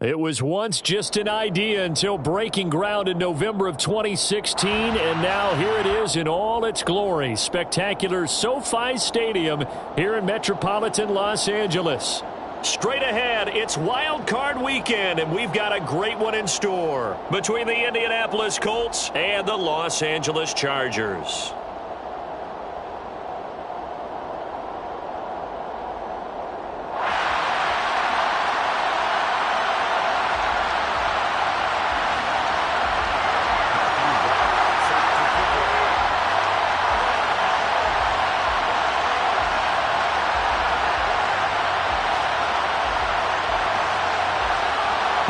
It was once just an idea until breaking ground in November of 2016, and now here it is in all its glory. Spectacular SoFi Stadium here in metropolitan Los Angeles. Straight ahead, it's Wild Card Weekend, and we've got a great one in store between the Indianapolis Colts and the Los Angeles Chargers.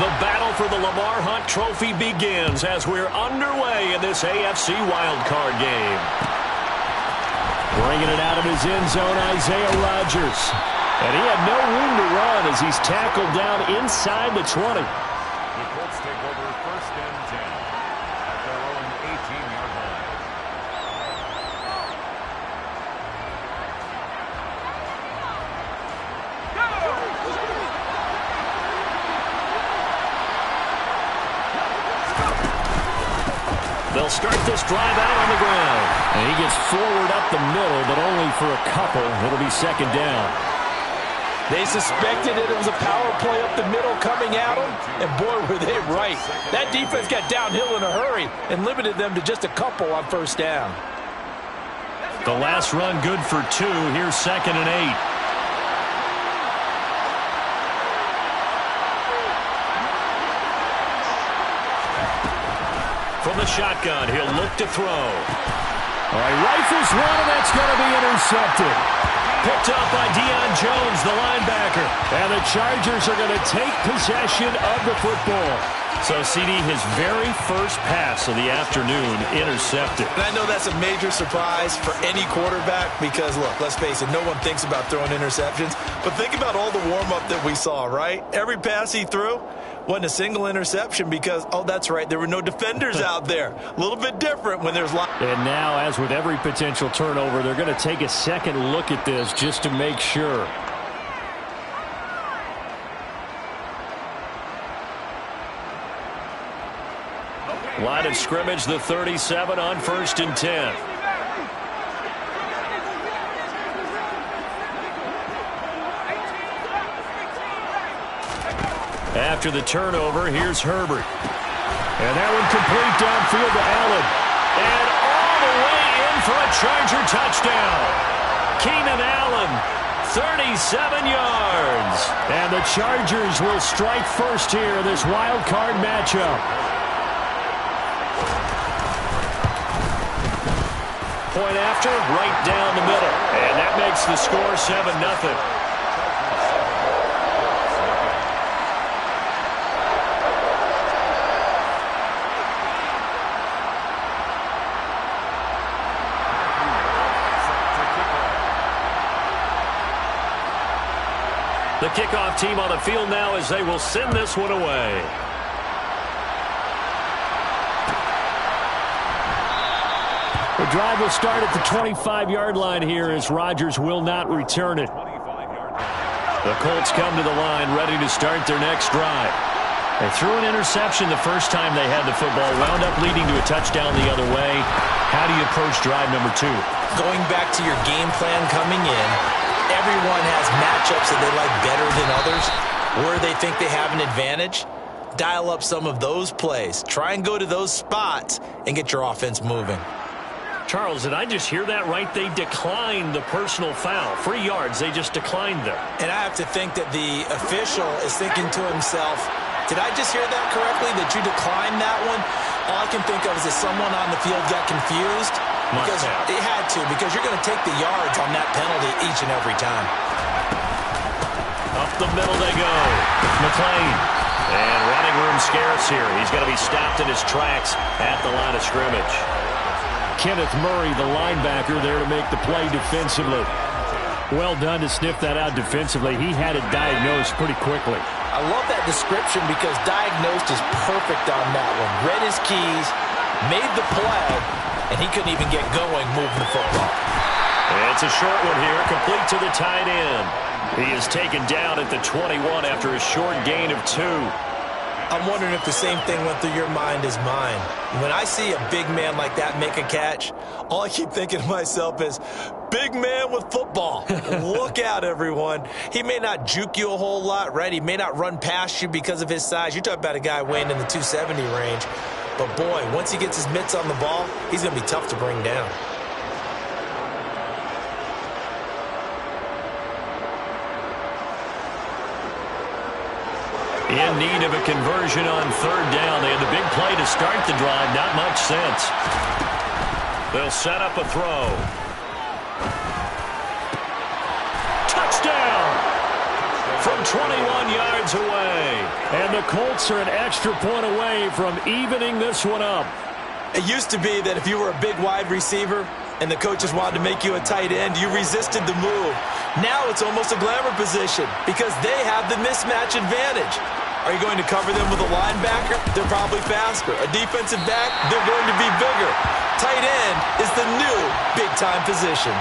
The battle for the Lamar Hunt Trophy begins as we're underway in this AFC wildcard game. Bringing it out of his end zone, Isaiah Rodgers. And he had no room to run as he's tackled down inside the 20. The Colts take over first and 10 at their own 18-yard line. They'll start this drive out on the ground. And he gets forward up the middle, but only for a couple. It'll be second down. They suspected it was a power play up the middle coming at them, and boy, were they right. That defense got downhill in a hurry and limited them to just a couple on first down. The last run good for 2. Here's second and 8. From the shotgun, he'll look to throw. All right, rifles one, and that's going to be intercepted. Picked up by Deion Jones, the linebacker. And the Chargers are going to take possession of the football. So, CD, his very first pass of the afternoon intercepted. And I know that's a major surprise for any quarterback because, look, let's face it, no one thinks about throwing interceptions. But think about all the warm-up that we saw, right? Every pass he threw wasn't a single interception because, oh, that's right, there were no defenders out there. A little bit different when there's... And now, as with every potential turnover, they're going to take a second look at this just to make sure. Line of scrimmage, the 37 on first and 10. After the turnover, here's Herbert. And that one complete downfield to Allen. And all the way in for a Charger touchdown. Keenan Allen, 37 yards. And the Chargers will strike first here in this wild card matchup. Point after, right down the middle. And that makes the score 7-0. The kickoff team on the field now as they will send this one away. The drive will start at the 25-yard line here as Rodgers will not return it. The Colts come to the line ready to start their next drive. They threw an interception the first time they had the football, wound up leading to a touchdown the other way. How do you approach drive number 2? Going back to your game plan coming in, everyone has matchups that they like better than others, where they think they have an advantage. Dial up some of those plays. Try and go to those spots and get your offense moving. Charles, did I just hear that right? They declined the personal foul. 3 yards, they just declined them. And I have to think that the official is thinking to himself, did I just hear that correctly, that you declined that one? All I can think of is that someone on the field got confused. Because it had to, because you're going to take the yards on that penalty each and every time. Up the middle they go. McLean. And running room scarce here. He's going to be stopped in his tracks at the line of scrimmage. Kenneth Murray, the linebacker, there to make the play defensively. Well done to sniff that out defensively. He had it diagnosed pretty quickly. I love that description because diagnosed is perfect on that one. Read his keys, made the play, and he couldn't even get going moving the football. It's a short one here, complete to the tight end. He is taken down at the 21 after a short gain of 2. I'm wondering if the same thing went through your mind as mine. When I see a big man like that make a catch, all I keep thinking to myself is, big man with football. Look out, everyone. He may not juke you a whole lot, right? He may not run past you because of his size. You're talking about a guy weighing in the 270 range. But, boy, once he gets his mitts on the ball, he's going to be tough to bring down. In need of a conversion on third down. They had the big play to start the drive. Not much sense. They'll set up a throw. Touchdown! From 21 yards away. And the Colts are an extra point away from evening this one up. It used to be that if you were a big wide receiver and the coaches wanted to make you a tight end, you resisted the move. Now it's almost a glamour position because they have the mismatch advantage. Are you going to cover them with a linebacker? They're probably faster. A defensive back? They're going to be bigger. Tight end is the new big-time position.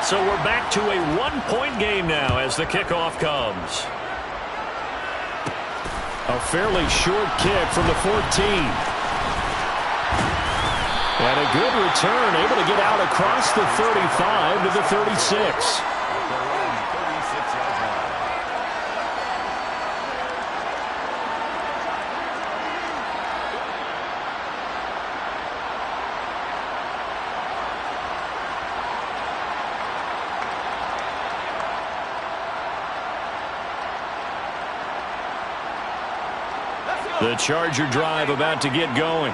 So we're back to a one-point game now as the kickoff comes. A fairly short kick from the 14. And a good return, able to get out across the 35 to the 36. The Charger drive about to get going.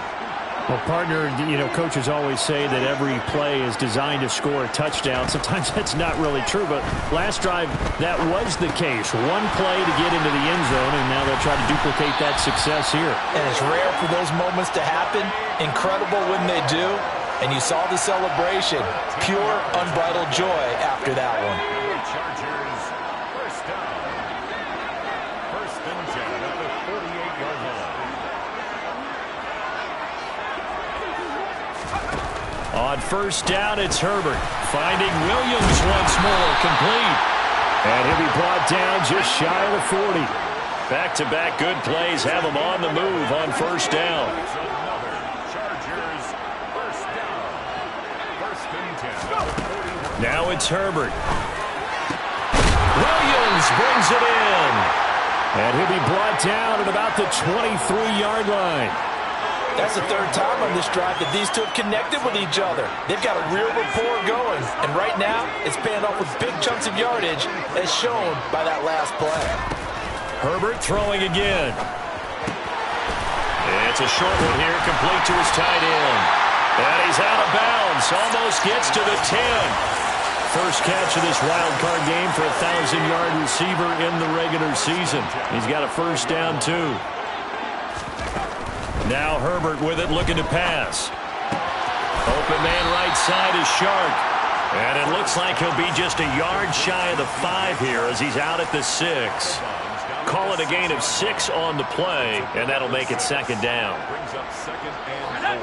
Well, partner, coaches always say that every play is designed to score a touchdown. Sometimes that's not really true, but last drive, that was the case. One play to get into the end zone, and now they'll try to duplicate that success here. And it's rare for those moments to happen. Incredible when they do. And you saw the celebration. Pure, unbridled joy after that one. Chargers, first down. First and 10 at the 48-yard line. On first down, it's Herbert. Finding Williams once more, complete. And he'll be brought down just shy of the 40. Back-to-back good plays have him on the move on first down. Another Chargers, first down. First and 10 at the 41. Now it's Herbert. Williams brings it in. And he'll be brought down at about the 23-yard line. That's the third time on this drive that these two have connected with each other. They've got a real rapport going. And right now, it's paying off with big chunks of yardage, as shown by that last play. Herbert throwing again. It's a short one here, complete to his tight end. And he's out of bounds. Almost gets to the 10. First catch of this wild card game for a 1,000-yard receiver in the regular season. He's got a first down, too. Now Herbert with it, looking to pass. Open man right side is Shark. And it looks like he'll be just a yard shy of the 5 here as he's out at the 6. Call it a gain of 6 on the play, and that'll make it second down. Brings up second and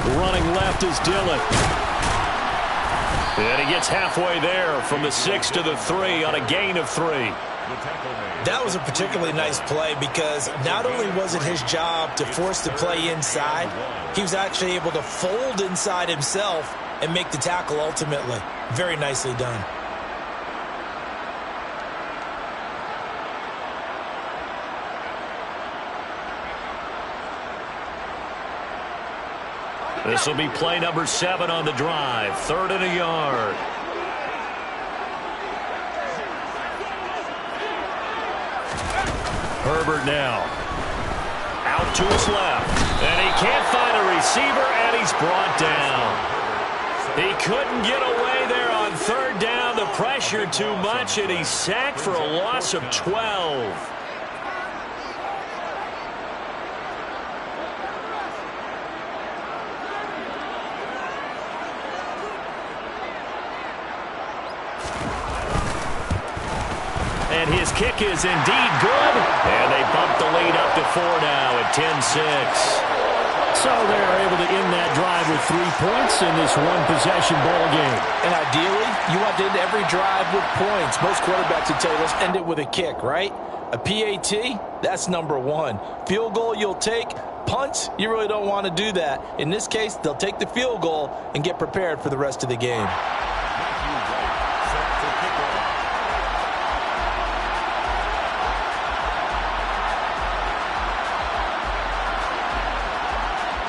4. Running left is Dillon. And he gets halfway there from the 6 to the 3 on a gain of 3. That was a particularly nice play because not only was it his job to force the play inside, he was actually able to fold inside himself and make the tackle ultimately. Very nicely done. This will be play number 7 on the drive. 3rd and a yard. Herbert now. Out to his left. And he can't find a receiver, and he's brought down. He couldn't get away there on 3rd down. The pressure too much, and he's sacked for a loss of 12. and his kick is indeed good. And they bump the lead up to 4 now at 10-6. So they're able to end that drive with 3 points in this one-possession ball game. And ideally, you want to end every drive with points. Most quarterbacks would tell you, let's end it with a kick, right? A PAT, that's number 1. Field goal you'll take. Punts, you really don't want to do that. In this case, they'll take the field goal and get prepared for the rest of the game.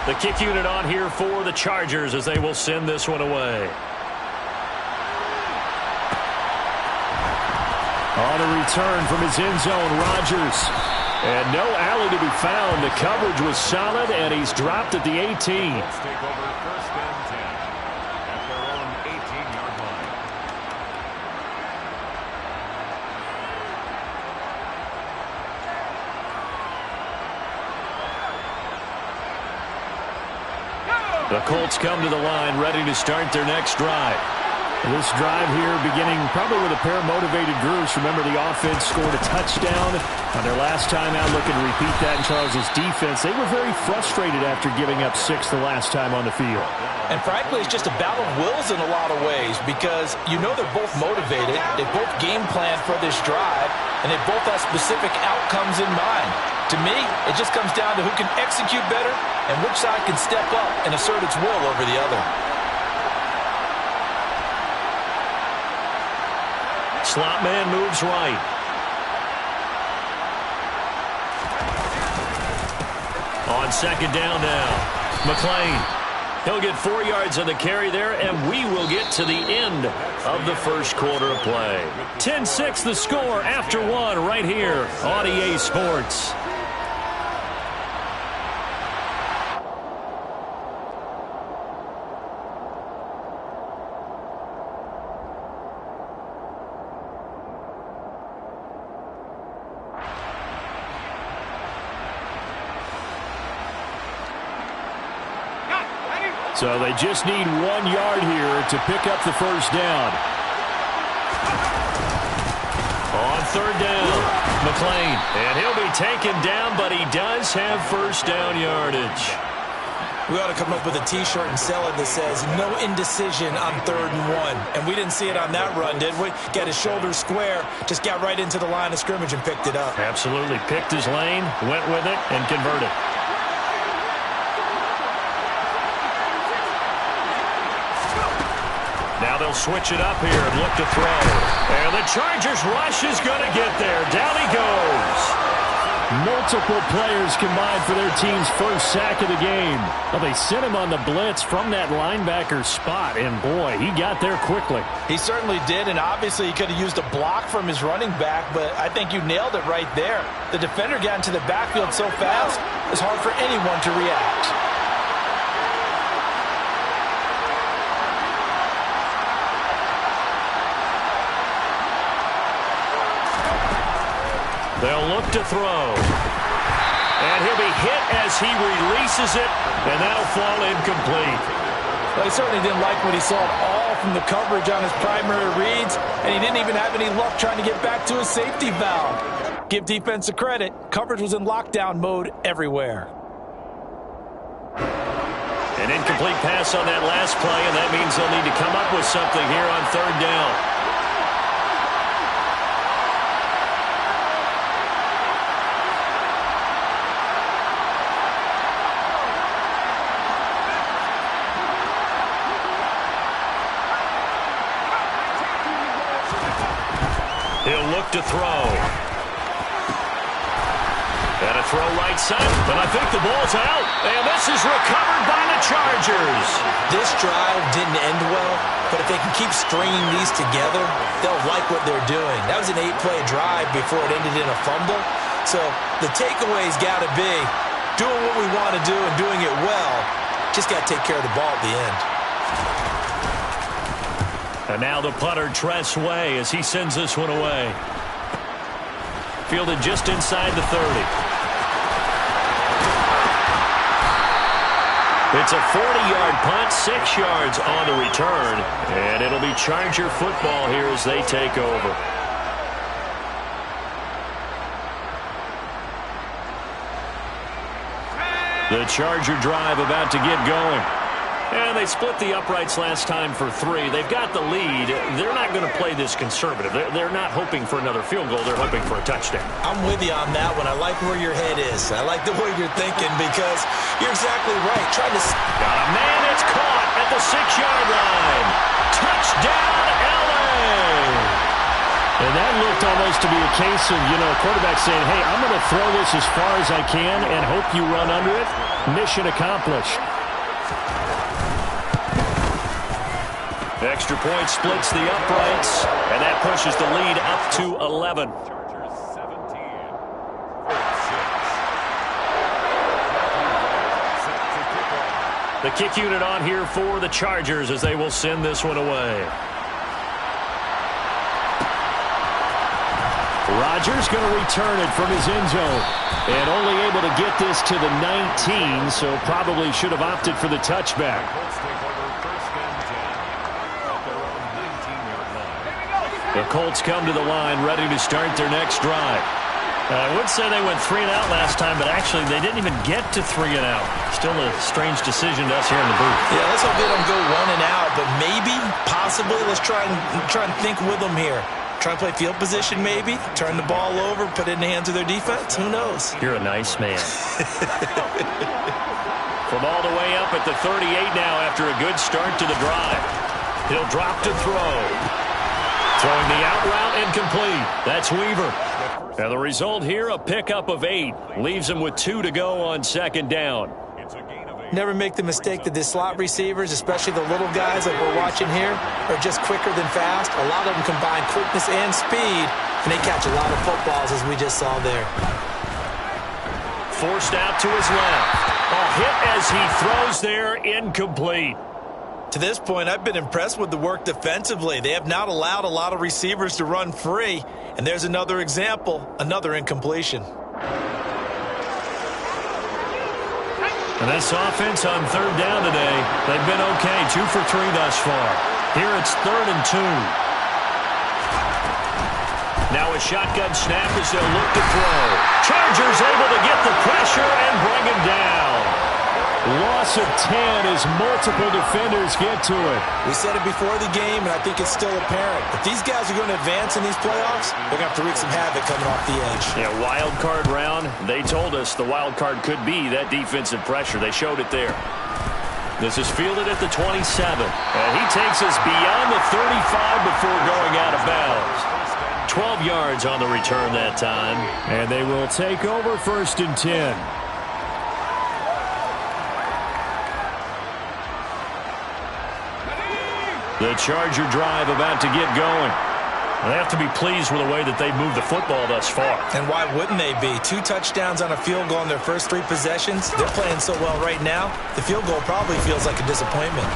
The kick unit on here for the Chargers as they will send this one away. On a return from his end zone, Rodgers. And no alley to be found. The coverage was solid, and he's dropped at the 18. Let's take over first and 10 at their own 18-yard line. The Colts come to the line, ready to start their next drive. This drive here beginning probably with a pair of motivated groups. Remember, the offense scored a touchdown on their last time out, looking to repeat that in Charles' defense. They were very frustrated after giving up 6 the last time on the field. And frankly, it's just a battle of wills in a lot of ways because you know they're both motivated, they both game plan for this drive, and they both have specific outcomes in mind. To me, it just comes down to who can execute better and which side can step up and assert its will over the other. Slot man moves right. On second down now, McLean. He'll get 4 yards on the carry there, and we will get to the end of the first quarter of play. 10-6 the score after 1 right here on EA Sports. So they just need 1 yard here to pick up the first down. On third down, McLean. And he'll be taken down, but he does have first down yardage. We ought to come up with a T-shirt and sell it that says, no indecision on 3rd and 1. And we didn't see it on that run, did we? Got his shoulders square, just got right into the line of scrimmage and picked it up. Absolutely. Picked his lane, went with it, and converted. Now they'll switch it up here and look to throw. And the Chargers rush is going to get there. Down he goes. Multiple players combined for their team's first sack of the game. Well, they sent him on the blitz from that linebacker spot, and boy, he got there quickly. He certainly did, and obviously he could have used a block from his running back, but I think you nailed it right there. The defender got into the backfield so fast, it's hard for anyone to react. They'll look to throw. And he'll be hit as he releases it, and that'll fall incomplete. Well, he certainly didn't like what he saw at all from the coverage on his primary reads, and he didn't even have any luck trying to get back to his safety valve. Give defense a credit. Coverage was in lockdown mode everywhere. An incomplete pass on that last play, and that means they'll need to come up with something here on third down. He'll look to throw. And a throw right side, but I think the ball's out. And this is recovered by the Chargers. This drive didn't end well, but if they can keep stringing these together, they'll like what they're doing. That was an 8-play drive before it ended in a fumble. So the takeaway's got to be doing what we want to do and doing it well. Just got to take care of the ball at the end. And now the punter, Tress Way, as he sends this one away. Fielded just inside the 30. It's a 40-yard punt, 6 yards on the return. And it'll be Charger football here as they take over. Charger drive about to get going. And they split the uprights last time for 3. They've got the lead. They're not going to play this conservative. They're not hoping for another field goal. They're hoping for a touchdown. I'm with you on that one. I like where your head is. I like the way you're thinking because you're exactly right. Trying to... Got a man that's caught at the 6-yard line. Touchdown, LA! And that looked almost to be a case of, a quarterback saying, hey, I'm going to throw this as far as I can and hope you run under it. Mission accomplished. Extra point splits the uprights, and that pushes the lead up to 11. The kick unit on here for the Chargers as they will send this one away. Rodgers going to return it from his end zone. And only able to get this to the 19, so probably should have opted for the touchback. The Colts come to the line ready to start their next drive. I would say they went 3 and out last time, but actually they didn't even get to 3 and out. Still a strange decision to us here in the booth. Yeah, let's hope they don't go 1 and out, but maybe, possibly, let's try and think with them here. Try and play field position maybe, turn the ball over, put it in the hands of their defense. Who knows? You're a nice man. From all the way up at the 38 now after a good start to the drive. He'll drop to throw. Throwing the out route incomplete. That's Weaver. And the result here, a pickup of 8. Leaves him with 2 to go on 2nd down. Never make the mistake that the slot receivers, especially the little guys like we're watching here, are just quicker than fast. A lot of them combine quickness and speed, and they catch a lot of footballs, as we just saw there. Forced out to his left. A hit as he throws there, incomplete. To this point, I've been impressed with the work defensively. They have not allowed a lot of receivers to run free, and there's another example, another incompletion. And this offense on 3rd down today, they've been okay. 2 for 3 thus far. Here it's 3rd and 2. Now a shotgun snap as they'll look to throw. Chargers able to get the pressure and bring him down. Loss of 10 as multiple defenders get to it. We said it before the game, and I think it's still apparent. If these guys are going to advance in these playoffs, they're going to have to wreak some havoc coming off the edge. Yeah, wild card round. They told us the wild card could be that defensive pressure. They showed it there. This is fielded at the 27. And he takes us beyond the 35 before going out of bounds. 12 yards on the return that time. And they will take over 1st and 10. The Charger drive about to get going. They have to be pleased with the way that they've moved the football thus far. And why wouldn't they be? 2 touchdowns on a field goal in their first 3 possessions. They're playing so well right now, the field goal probably feels like a disappointment.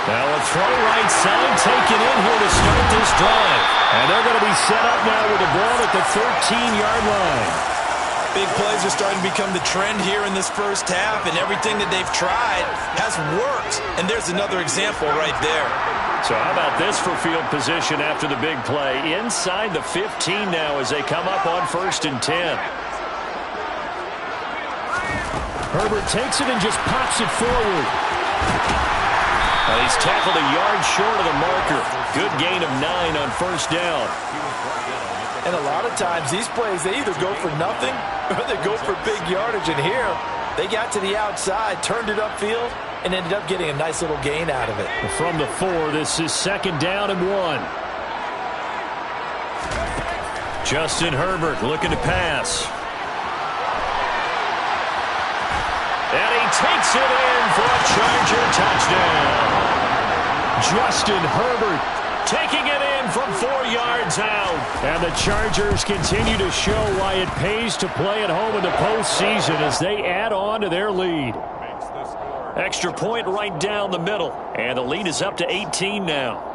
Now a throw right side taken in here to start this drive. And they're going to be set up now with the ball at the 13-yard line. Big plays are starting to become the trend here in this first half, and everything that they've tried has worked. And there's another example right there. So how about this for field position after the big play? Inside the 15 now as they come up on 1st and 10. Herbert takes it and just pops it forward. And he's tackled a yard short of the marker. Good gain of 9 on 1st down. And a lot of times these plays, they either go for nothing or they go for big yardage. And here, they got to the outside, turned it upfield, and ended up getting a nice little gain out of it. From the 4, this is 2nd down and 1. Justin Herbert looking to pass. And he takes it in for a Charger touchdown. Justin Herbert taking it in from 4 yards out. And the Chargers continue to show why it pays to play at home in the postseason as they add on to their lead. Extra point right down the middle. And the lead is up to 18 now.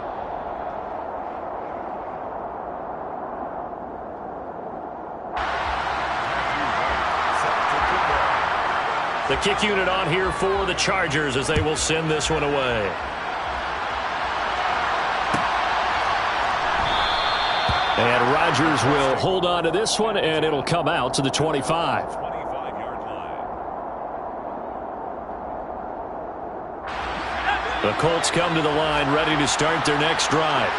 The kick unit on here for the Chargers as they will send this one away. And Rodgers will hold on to this one, and it'll come out to the 25. 25-yard line. The Colts come to the line, ready to start their next drive.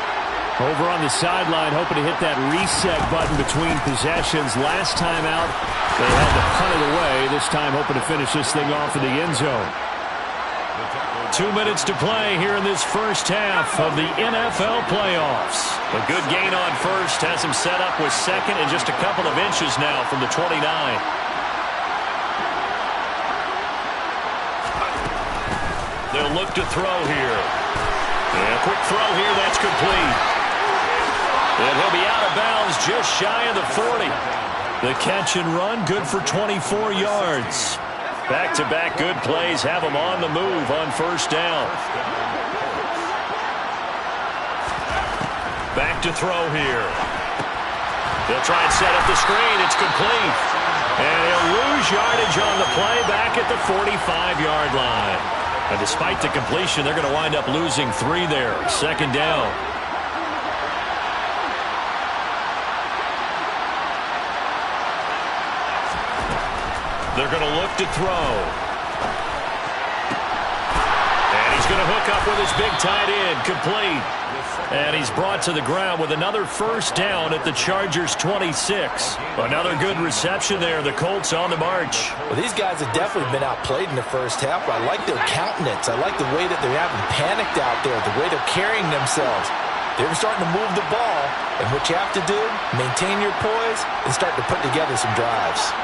Over on the sideline, hoping to hit that reset button between possessions. Last time out, they had to punt it away. This time, hoping to finish this thing off in the end zone. 2 minutes to play here in this first half of the NFL playoffs. A good gain on first has him set up with second and just a couple of inches now from the 29. They'll look to throw here. And a quick throw here, that's complete. And he'll be out of bounds just shy of the 40. The catch and run, good for 24 yards. Back-to-back good plays have him on the move on first down. Back to throw here. They'll try and set up the screen. It's complete. And he'll lose yardage on the play back at the 45-yard line. And despite the completion, they're going to wind up losing 3 there. Second down. They're going to look to throw. And he's going to hook up with his big tight end. Complete. And he's brought to the ground with another first down at the Chargers' 26. Another good reception there. The Colts on the march. Well, these guys have definitely been outplayed in the first half. I like their countenance. I like the way that they're having panicked out there, the way they're carrying themselves. They're starting to move the ball. And what you have to do, maintain your poise and start to put together some drives.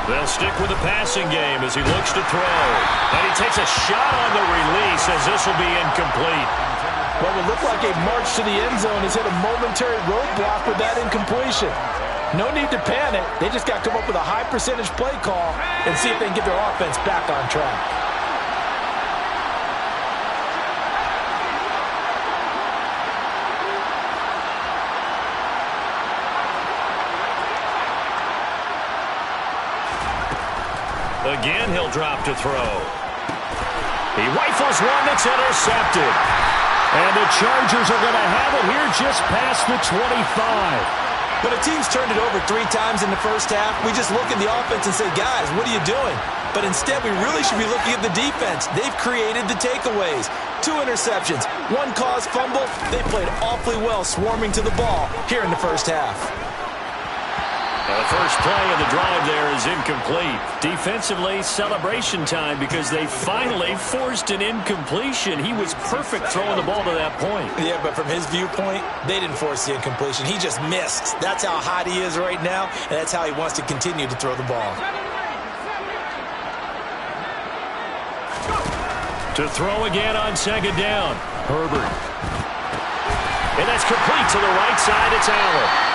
They'll stick with the passing game as he looks to throw. And he takes a shot on the release as this will be incomplete. What would look like a march to the end zone has hit a momentary roadblock with that incompletion. No need to panic. They just got to come up with a high percentage play call and see if they can get their offense back on track. Again, he'll drop to throw. He rifles one that's intercepted. And the Chargers are going to have it here just past the 25. When a team's turned it over 3 times in the first half, we just look at the offense and say, guys, what are you doing? But instead, we really should be looking at the defense. They've created the takeaways. 2 interceptions, 1 caused fumble. They played awfully well swarming to the ball here in the first half. The first play of the drive there is incomplete. Defensively, celebration time because they finally forced an incompletion. He was perfect throwing the ball to that point. Yeah, but from his viewpoint, they didn't force the incompletion. He just missed. That's how hot he is right now, and that's how he wants to continue to throw the ball. To throw again on second down. Herbert. And that's complete to the right side. It's Allen.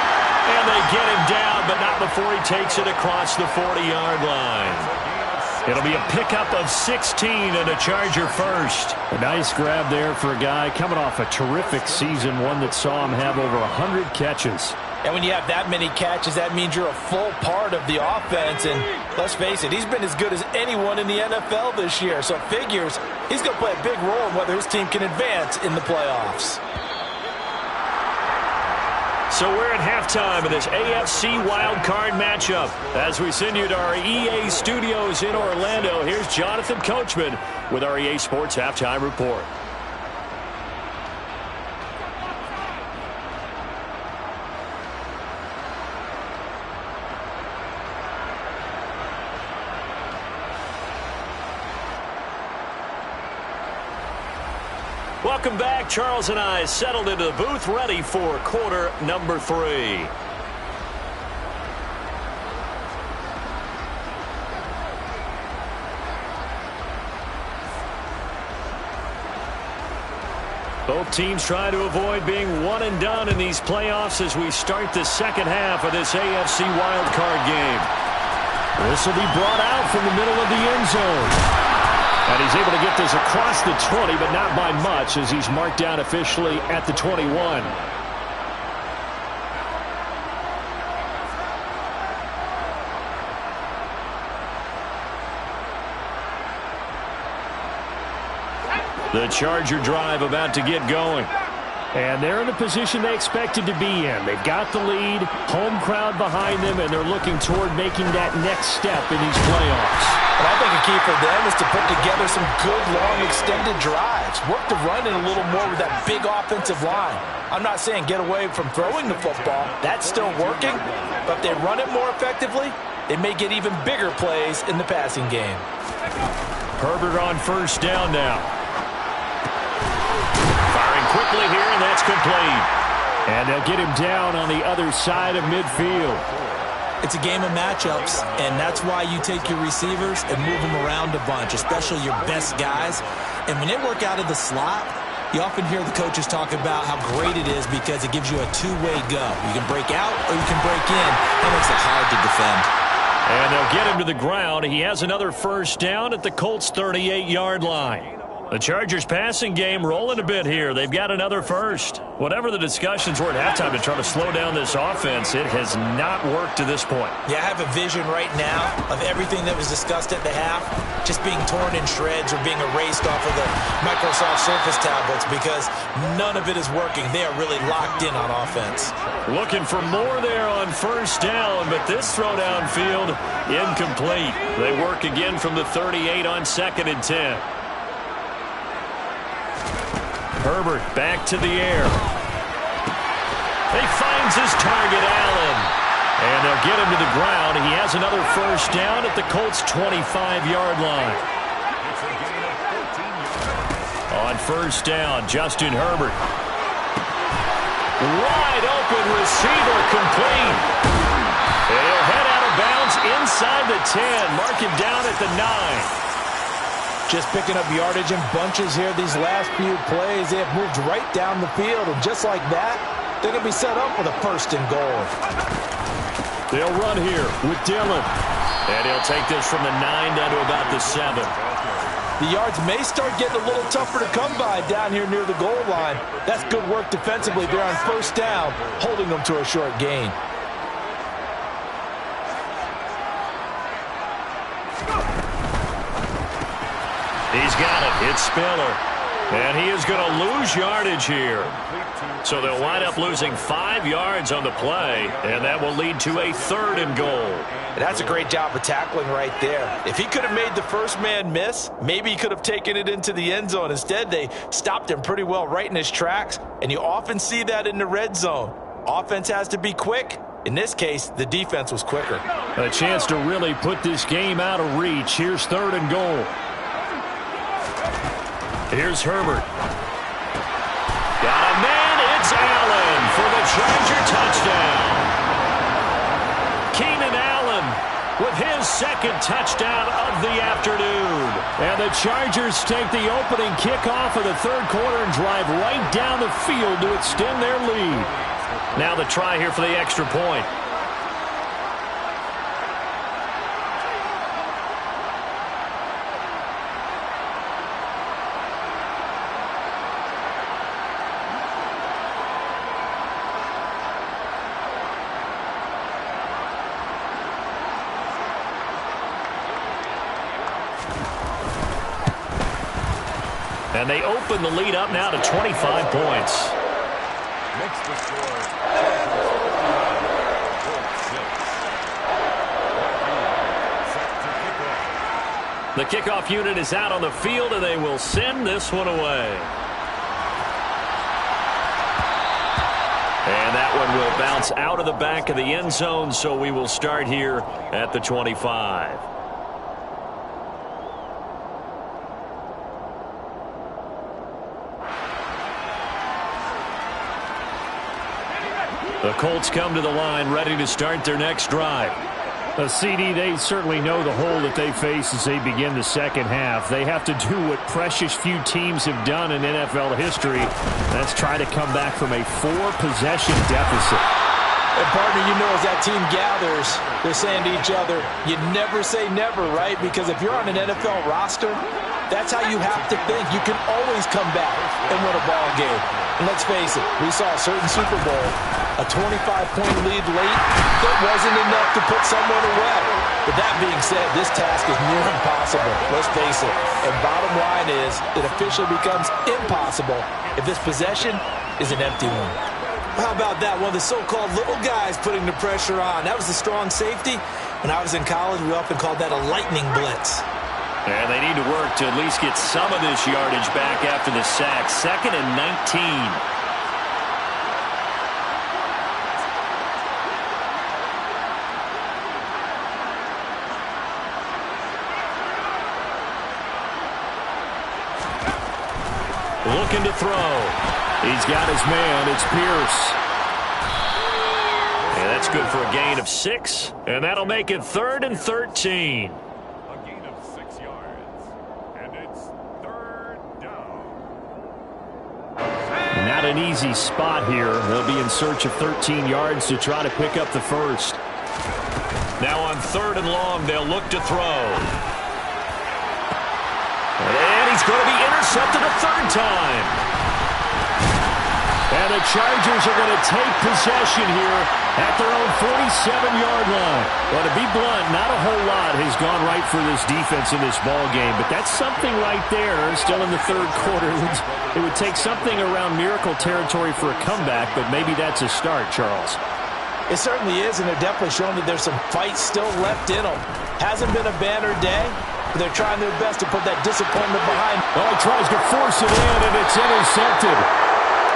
And they get him down, but not before he takes it across the 40-yard line. It'll be a pickup of 16 and a Charger first. A nice grab there for a guy coming off a terrific season, one that saw him have over 100 catches. And when you have that many catches, that means you're a full part of the offense. And let's face it, he's been as good as anyone in the NFL this year. So it figures he's going to play a big role in whether his team can advance in the playoffs. So we're at halftime of this AFC wildcard matchup. As we send you to our EA studios in Orlando, here's Jonathan Coachman with our EA Sports Halftime Report. Welcome back. Charles and I settled into the booth, ready for quarter number 3. Both teams try to avoid being one and done in these playoffs as we start the second half of this AFC wildcard game. This will be brought out from the middle of the end zone. And he's able to get this across the 20, but not by much as he's marked down officially at the 21. The Charger drive about to get going. And they're in the position they expected to be in. They've got the lead, home crowd behind them, and they're looking toward making that next step in these playoffs. And I think a key for them is to put together some good, long, extended drives. Work the run in a little more with that big offensive line. I'm not saying get away from throwing the football. That's still working. But if they run it more effectively, they may get even bigger plays in the passing game. Herbert on first down now. Firing quickly here, and that's complete. And they'll get him down on the other side of midfield. It's a game of matchups, and that's why you take your receivers and move them around a bunch, especially your best guys. And when they work out of the slot, you often hear the coaches talk about how great it is because it gives you a two-way go. You can break out or you can break in. That makes it hard to defend. And they'll get him to the ground. He has another first down at the Colts' 38-yard line. The Chargers passing game rolling a bit here. They've got another first. Whatever the discussions were at halftime to try to slow down this offense, it has not worked to this point. Yeah, I have a vision right now of everything that was discussed at the half just being torn in shreds or being erased off of the Microsoft Surface tablets because none of it is working. They are really locked in on offense. Looking for more there on first down, but this throw downfield incomplete. They work again from the 38 on 2nd and 10. Herbert back to the air. He finds his target, Allen. And they'll get him to the ground. He has another first down at the Colts' 25-yard line. On first down, Justin Herbert. Wide open receiver complete. And he'll head out of bounds inside the 10. Mark him down at the 9. Just picking up yardage in bunches here these last few plays. They have moved right down the field, and just like that, they're going to be set up with a first and goal. They'll run here with Dillon. And he'll take this from the 9 down to about the 7. The yards may start getting a little tougher to come by down here near the goal line. That's good work defensively there on first down, holding them to a short gain. He's got it. It's Spiller. And he is going to lose yardage here. So they'll wind up losing 5 yards on the play, and that will lead to a 3rd and goal. And that's a great job of tackling right there. If he could have made the first man miss, maybe he could have taken it into the end zone. Instead, they stopped him pretty well right in his tracks, and you often see that in the red zone. Offense has to be quick. In this case, the defense was quicker. A chance to really put this game out of reach. Here's 3rd and goal. Here's Herbert. Got a man. It's Allen for the Charger touchdown. Keenan Allen with his 2nd touchdown of the afternoon. And the Chargers take the opening kickoff of the 3rd quarter and drive right down the field to extend their lead. Now the try here for the extra point. And they open the lead up now to 25 points. Makes the score. The kickoff unit is out on the field, and they will send this one away. And that one will bounce out of the back of the end zone, so we will start here at the 25. The Colts come to the line ready to start their next drive. CD, they certainly know the hole that they face as they begin the second half. They have to do what precious few teams have done in NFL history. That's try to come back from a 4-possession deficit. And partner, you know, as that team gathers, they're saying to each other, you never say never, right? Because if you're on an NFL roster, that's how you have to think. You can always come back and win a ball game. And let's face it, we saw a certain Super Bowl, a 25-point lead late, that wasn't enough to put someone away. But that being said, this task is near impossible. Let's face it. And bottom line is, it officially becomes impossible if this possession is an empty one. How about that? One of the so-called little guys putting the pressure on. That was the strong safety. When I was in college, we often called that a lightning blitz. And they need to work to at least get some of this yardage back after the sack. 2nd and 19. Looking to throw. He's got his man. It's Pierce. And that's good for a gain of 6. And that'll make it 3rd and 13. A gain of 6 yards. And it's 3rd down. Not an easy spot here. They'll be in search of 13 yards to try to pick up the first. Now on 3rd and long, they'll look to throw. And he's going to be intercepted a 3rd time. And the Chargers are going to take possession here at their own 47-yard line. Well, to be blunt, not a whole lot has gone right for this defense in this ball game, but that's something right there. Still in the 3rd quarter. It would take something around miracle territory for a comeback, but maybe that's a start, Charles. It certainly is, and they're definitely showing that there's some fight still left in them. Hasn't been a banner day. They're trying their best to put that disappointment behind. Oh, he tries to force it in, and it's intercepted.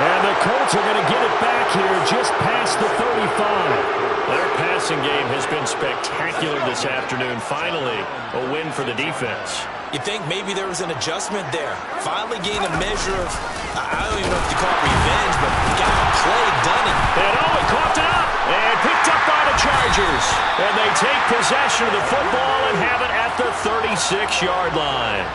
And the Colts are going to get it back here just past the 35. Their passing game has been spectacular this afternoon. Finally, a win for the defense. You think maybe there was an adjustment there. Finally gained a measure of, I don't even know if you call it revenge, but got a play done. And oh, he coughed it up and picked up by the Chargers. And they take possession of the football and have it at the 36-yard line.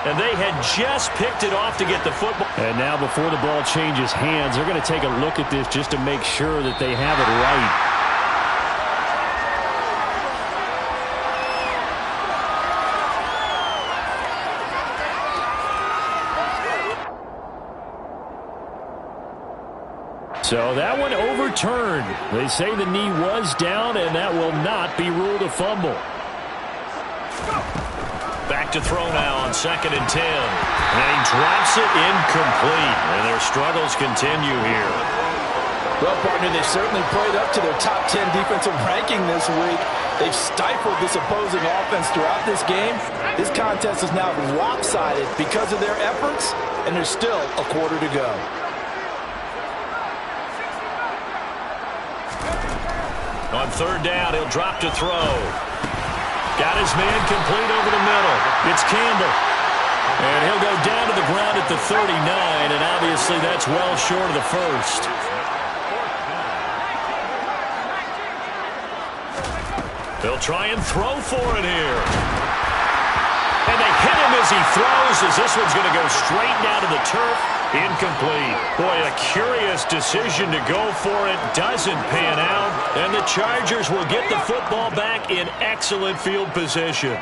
And they had just picked it off to get the football. And now before the ball changes hands, they're going to take a look at this just to make sure that they have it right. So that one overturned. They say the knee was down, and that will not be ruled a fumble. Back to throw now on 2nd and 10. And he drops it incomplete. And their struggles continue here. Well, partner, they've certainly played up to their top 10 defensive ranking this week. They've stifled this opposing offense throughout this game. This contest is now lopsided because of their efforts, and there's still a quarter to go. On 3rd down, he'll drop to throw. Got his man complete over the middle. It's Campbell. And he'll go down to the ground at the 39, and obviously that's well short of the first. They'll try and throw for it here. And they hit him as he throws, as this one's going to go straight down to the turf. Incomplete. Boy, a curious decision to go for it. Doesn't pan out. And the Chargers will get the football back in excellent field position.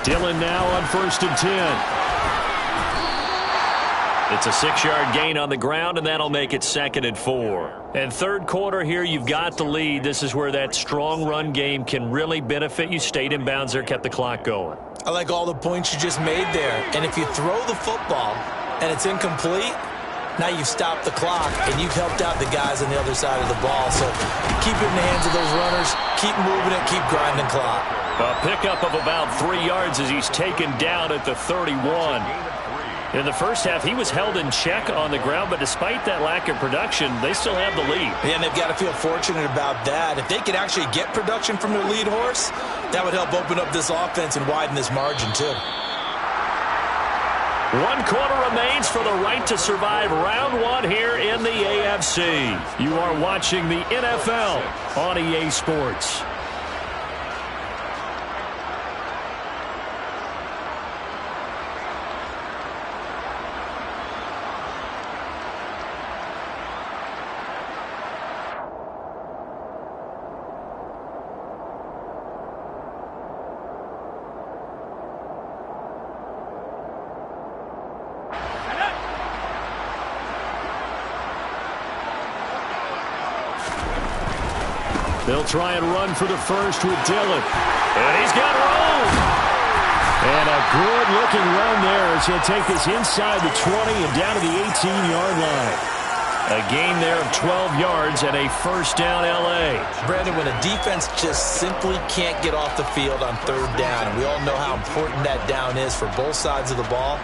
Dillon now on 1st and 10. It's a 6-yard gain on the ground, and that'll make it 2nd and 4. And 3rd quarter here, you've got the lead. This is where that strong run game can really benefit you. Stayed in bounds there, kept the clock going. I like all the points you just made there. And if you throw the football and it's incomplete, now you've stopped the clock and you've helped out the guys on the other side of the ball. So keep it in the hands of those runners. Keep moving it. Keep grinding clock. A pickup of about 3 yards as he's taken down at the 31. In the first half, he was held in check on the ground, but despite that lack of production, they still have the lead. Yeah, and they've got to feel fortunate about that. If they could actually get production from their lead horse, that would help open up this offense and widen this margin, too. 1 quarter remains for the right to survive round 1 here in the AFC. You are watching the NFL on EA Sports. They'll They'll try and run for the first with Dillon. And he's got room. And a good-looking run there as he'll take this inside the 20 and down to the 18-yard line. A gain there of 12 yards and a first down L.A. Brandon, when a defense just simply can't get off the field on third down, and we all know how important that down is for both sides of the ball,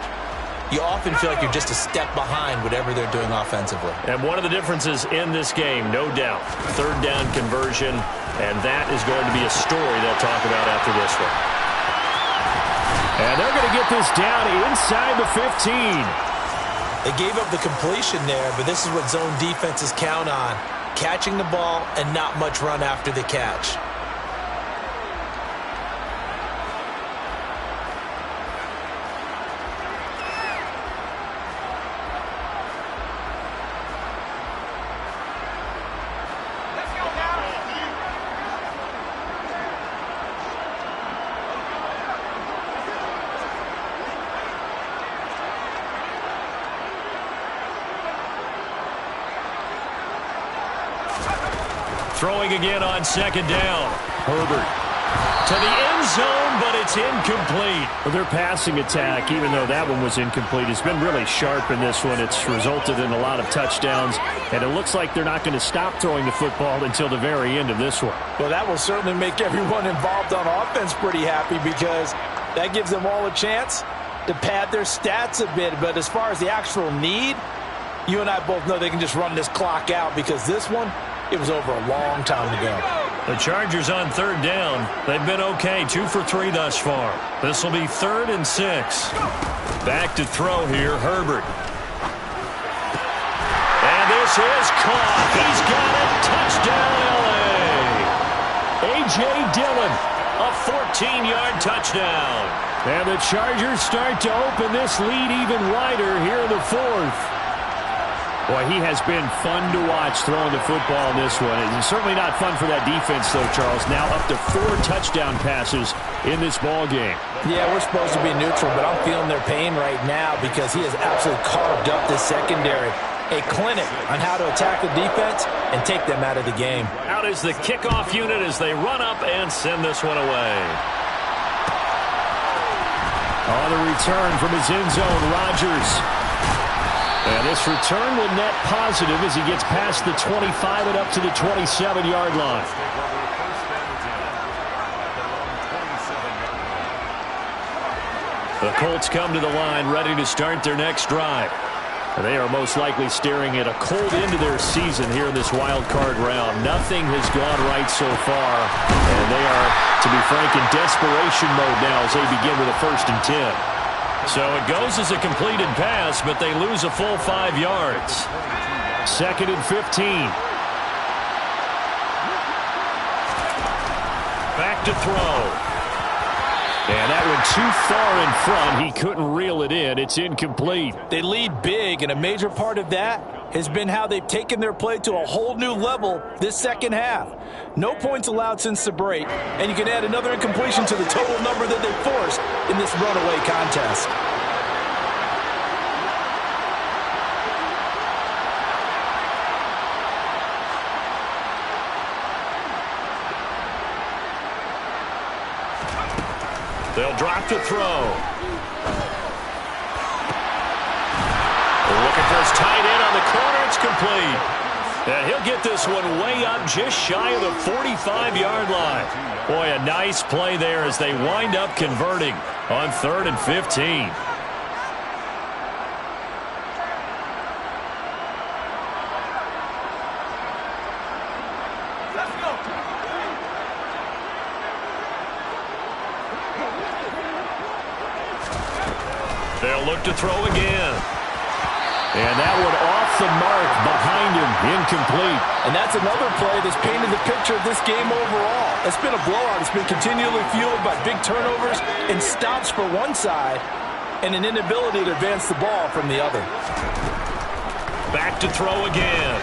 you often feel like you're just a step behind whatever they're doing offensively. And one of the differences in this game, no doubt, third down conversion, and that is going to be a story they'll talk about after this one. And they're going to get this down inside the 15. They gave up the completion there, but this is what zone defenses count on, catching the ball and not much run after the catch. Throwing again on second down. Herbert to the end zone, but it's incomplete. Well, their passing attack, even though that one was incomplete, has been really sharp in this one. It's resulted in a lot of touchdowns, and it looks like they're not going to stop throwing the football until the very end of this one. Well, that will certainly make everyone involved on offense pretty happy because that gives them all a chance to pad their stats a bit. But as far as the actual need, you and I both know they can just run this clock out because this one, it was over a long time ago. The Chargers on third down. They've been okay, 2 for 3 thus far. This will be 3rd and 6. Back to throw here, Herbert. And this is caught. He's got it. Touchdown, L.A. A.J. Dillon, a 14-yard touchdown. And the Chargers start to open this lead even wider here in the 4th. Boy, he has been fun to watch throwing the football in this one. It's certainly not fun for that defense, though, Charles. Now up to 4 touchdown passes in this ball game. Yeah, we're supposed to be neutral, but I'm feeling their pain right now because he has absolutely carved up this secondary. A clinic on how to attack the defense and take them out of the game. Out is the kickoff unit as they run up and send this one away. On the return from his end zone, Rodgers. And this return will net positive as he gets past the 25 and up to the 27-yard line. The Colts come to the line ready to start their next drive. They are most likely staring at a cold end to their season here in this wild card round. Nothing has gone right so far, and they are, to be frank, in desperation mode now as they begin with a 1st and 10. So it goes as a completed pass, but they lose a full 5 yards. 2nd and 15. Back to throw. And that one too far in front. He couldn't reel it in. It's incomplete. They lead big, and a major part of that has been how they've taken their play to a whole new level this second half. No points allowed since the break, and you can add another incompletion to the total number that they forced in this runaway contest. They'll drop to throw. Looking for his tight end on the corner. It's complete. And he'll get this one way up just shy of the 45-yard line. Boy, a nice play there as they wind up converting on 3rd and 15. They'll look to throw again. And that one off the mark behind him, incomplete. And that's another play that's painted the picture of this game overall. It's been a blowout. It's been continually fueled by big turnovers and stops for one side and an inability to advance the ball from the other. Back to throw again.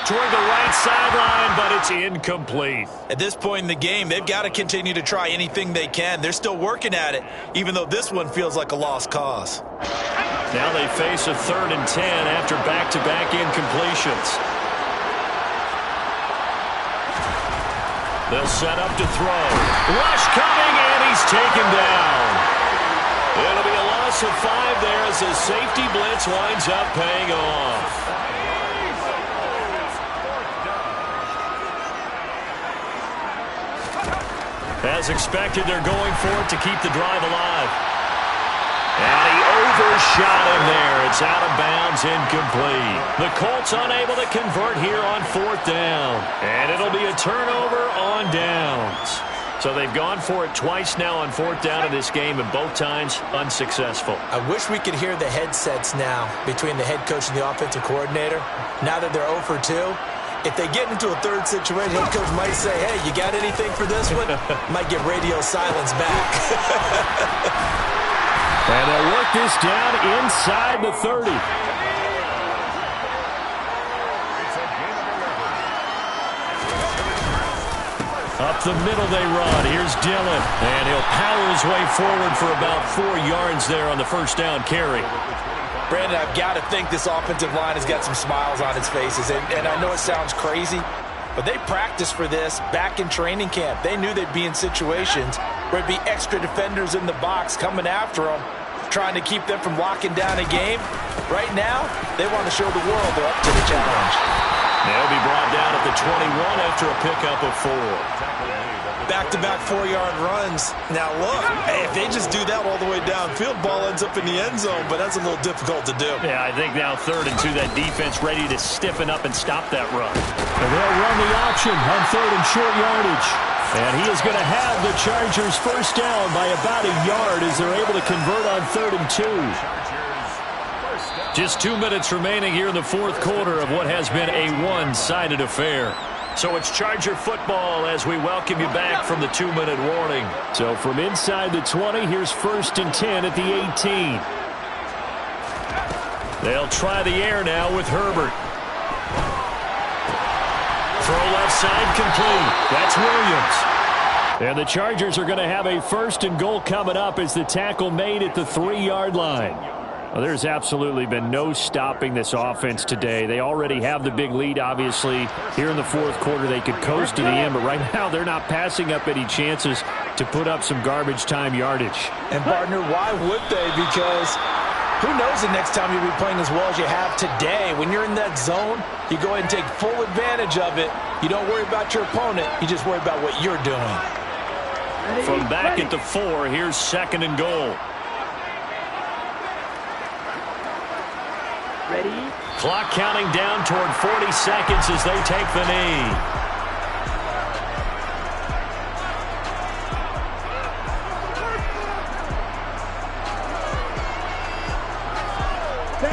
Toward the right sideline, but it's incomplete. At this point in the game, they've got to continue to try anything they can. They're still working at it, even though this one feels like a lost cause. Now they face a 3rd and 10 after back-to-back incompletions. They'll set up to throw. Rush coming, and he's taken down. It'll be a loss of 5 there as the safety blitz winds up paying off. As expected, they're going for it to keep the drive alive. And he overshot him there. It's out of bounds, incomplete. The Colts unable to convert here on 4th down. And it'll be a turnover on downs. So they've gone for it twice now on 4th down in this game, and both times unsuccessful. I wish we could hear the headsets now between the head coach and the offensive coordinator. Now that they're 0 for 2, if they get into a third situation, head coach might say, hey, you got anything for this one? Might get radio silence back. And they'll work this down inside the 30. Up the middle they run. Here's Dillon. And he'll power his way forward for about 4 yards there on the first down carry. Brandon, I've got to think this offensive line has got some smiles on its faces. And I know it sounds crazy, but they practiced for this back in training camp. They knew they'd be in situations where it'd be extra defenders in the box coming after them, trying to keep them from locking down a game. Right now, they want to show the world they're up to the challenge. They'll be brought down at the 21 after a pickup of 4. Back-to-back 4-yard runs. Now, look, hey, if they just do that all the way downfield, ball ends up in the end zone, but that's a little difficult to do. Yeah, I think now 3rd and 2, that defense ready to stiffen up and stop that run. And they'll run the option on 3rd and short yardage. And he is going to have the Chargers first down by about a yard as they're able to convert on 3rd and 2. Just 2 minutes remaining here in the 4th quarter of what has been a one-sided affair. So it's Charger football as we welcome you back from the 2-minute warning. So from inside the 20, here's 1st and 10 at the 18. They'll try the air now with Herbert. Throw left side complete. That's Williams. And the Chargers are going to have a 1st and goal coming up as the tackle made at the 3-yard line. Well, there's absolutely been no stopping this offense today. They already have the big lead, obviously. Here in the 4th quarter, they could coast to the end, but right now they're not passing up any chances to put up some garbage time yardage. And, partner, why would they? Because who knows the next time you'll be playing as well as you have today. When you're in that zone, you go ahead and take full advantage of it. You don't worry about your opponent. You just worry about what you're doing. From back at the 4, here's 2nd and goal. Ready? Clock counting down toward 40 seconds as they take the knee.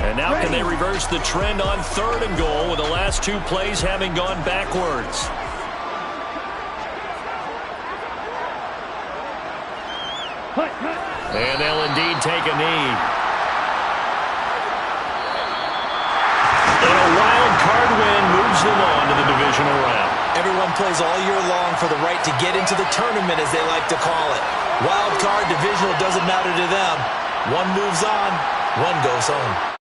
And now can they reverse the trend on 3rd and goal with the last 2 plays having gone backwards? And they'll indeed take a knee. And a wild card win moves them on to the divisional round. Everyone plays all year long for the right to get into the tournament, as they like to call it. Wild card, divisional, doesn't matter to them. One moves on, one goes home.